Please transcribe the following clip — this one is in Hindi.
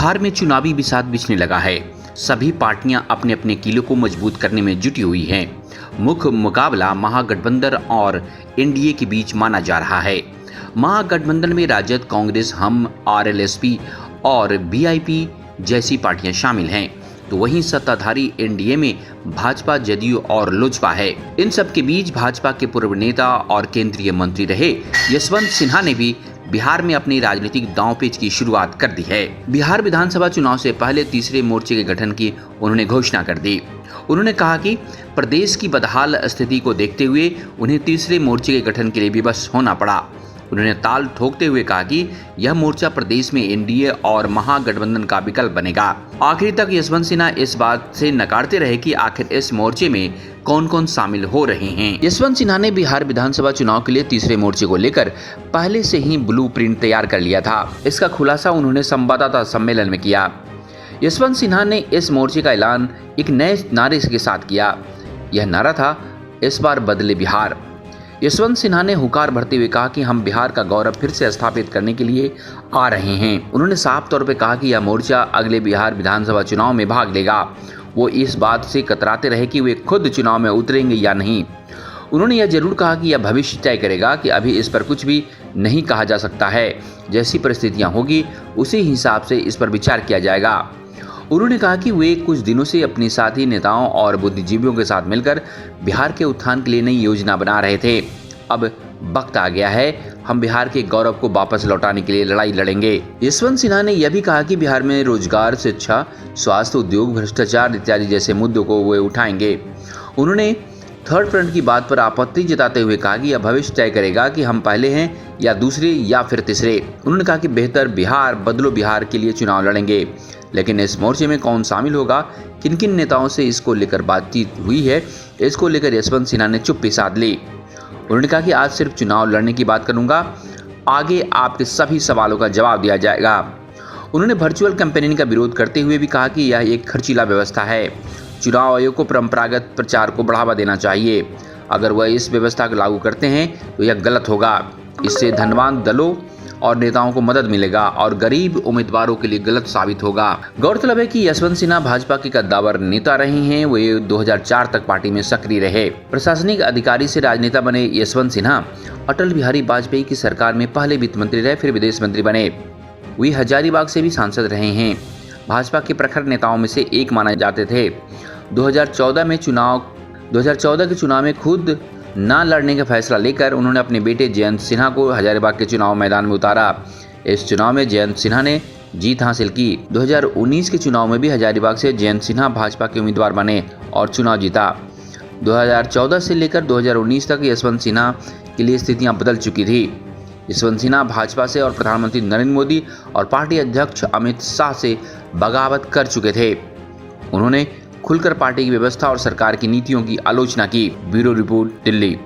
बिहार में चुनावी बिसात बिछने लगा है। सभी पार्टियां अपने अपने किले को मजबूत करने में जुटी हुई हैं। मुख्य मुकाबला महागठबंधन और एनडीए के बीच माना जा रहा है। महागठबंधन में राजद, कांग्रेस, हम, आरएलएसपी और बीआईपी जैसी पार्टियां शामिल हैं, तो वहीं सत्ताधारी एनडीए में भाजपा, जदयू और लोजपा है। इन सब के बीच भाजपा के पूर्व नेता और केंद्रीय मंत्री रहे यशवंत सिन्हा ने भी बिहार में अपनी राजनीतिक दांवपेच की शुरुआत कर दी है। बिहार विधानसभा चुनाव से पहले तीसरे मोर्चे के गठन की उन्होंने घोषणा कर दी। उन्होंने कहा कि प्रदेश की बदहाल स्थिति को देखते हुए उन्हें तीसरे मोर्चे के गठन के लिए विवश होना पड़ा। उन्होंने ताल ठोकते हुए कहा कि यह मोर्चा प्रदेश में एनडीए और महागठबंधन का विकल्प बनेगा। आखिरी तक यशवंत सिन्हा इस बात से नकारते रहे कि आखिर इस मोर्चे में कौन कौन शामिल हो रहे हैं। यशवंत सिन्हा ने बिहार विधानसभा चुनाव के लिए तीसरे मोर्चे को लेकर पहले से ही ब्लूप्रिंट तैयार कर लिया था। इसका खुलासा उन्होंने संवाददाता सम्मेलन में किया। यशवंत सिन्हा ने इस मोर्चे का ऐलान एक नए नारे के साथ किया। यह नारा था, इस बार बदले बिहार। यशवंत सिन्हा ने हुंकार भरते हुए कहा कि हम बिहार का गौरव फिर से स्थापित करने के लिए आ रहे हैं। उन्होंने साफ तौर पर कहा कि यह मोर्चा अगले बिहार विधानसभा चुनाव में भाग लेगा। वो इस बात से कतराते रहे कि वे खुद चुनाव में उतरेंगे या नहीं। उन्होंने यह जरूर कहा कि यह भविष्य तय करेगा कि अभी इस पर कुछ भी नहीं कहा जा सकता है। जैसी परिस्थितियां होगी उसी हिसाब से इस पर विचार किया जाएगा। उन्होंने कहा कि वे कुछ दिनों से अपने साथी नेताओं और बुद्धिजीवियों के साथ मिलकर बिहार के उत्थान के लिए नई योजना बना रहे थे। अब वक्त आ गया है, हम बिहार के गौरव को वापस लौटाने के लिए लड़ाई लड़ेंगे। यशवंत सिन्हा ने यह भी कहा कि बिहार में रोजगार, शिक्षा, स्वास्थ्य, उद्योग, भ्रष्टाचार इत्यादि जैसे मुद्दों को वे उठाएंगे। उन्होंने थर्ड फ्रंट की बात पर आपत्ति जताते हुए कहा कि यह भविष्य तय करेगा कि हम पहले हैं या दूसरे या फिर तीसरे। उन्होंने कहा कि बेहतर बिहार, बदलो बिहार के लिए चुनाव लड़ेंगे, लेकिन इस मोर्चे में कौन शामिल होगा, किन किन नेताओं से इसको लेकर बातचीत हुई है, इसको लेकर यशवंत सिन्हा ने चुप्पी साध ली। उन्होंने कहा कि आज सिर्फ चुनाव लड़ने की बात करूंगा, आगे आपके सभी सवालों का जवाब दिया जाएगा। उन्होंने वर्चुअल कैंपेनिंग का विरोध करते हुए भी कहा कि यह एक खर्चीला व्यवस्था है। चुनाव आयोग को परंपरागत प्रचार को बढ़ावा देना चाहिए। अगर वह इस व्यवस्था को लागू करते हैं तो यह गलत होगा। इससे धनवान दलों और नेताओं को मदद मिलेगा और गरीब उम्मीदवारों के लिए गलत साबित होगा। गौरतलब है कि यशवंत सिन्हा भाजपा के कद्दावर नेता रहे हैं। वे 2004 तक पार्टी में सक्रिय रहे। प्रशासनिक अधिकारी से राजनेता बने यशवंत सिन्हा अटल बिहारी वाजपेयी की सरकार में पहले वित्त मंत्री रहे, फिर विदेश मंत्री बने। वे हजारीबाग से भी सांसद रहे हैं। भाजपा के प्रखर नेताओं में से एक माने जाते थे। 2014 के चुनाव में खुद न लड़ने का फैसला लेकर उन्होंने अपने बेटे जयंत सिन्हा को हजारीबाग के चुनाव मैदान में उतारा। इस चुनाव में जयंत सिन्हा ने जीत हासिल की। 2019 के चुनाव में भी हजारीबाग से जयंत सिन्हा भाजपा के उम्मीदवार बने और चुनाव जीता। 2014 से लेकर 2019 तक यशवंत सिन्हा के लिए स्थितियां बदल चुकी थी। यशवंत सिन्हा भाजपा से और प्रधानमंत्री नरेंद्र मोदी और पार्टी अध्यक्ष अमित शाह से बगावत कर चुके थे। उन्होंने खुलकर पार्टी की व्यवस्था और सरकार की नीतियों की आलोचना की। Bureau report, Delhi.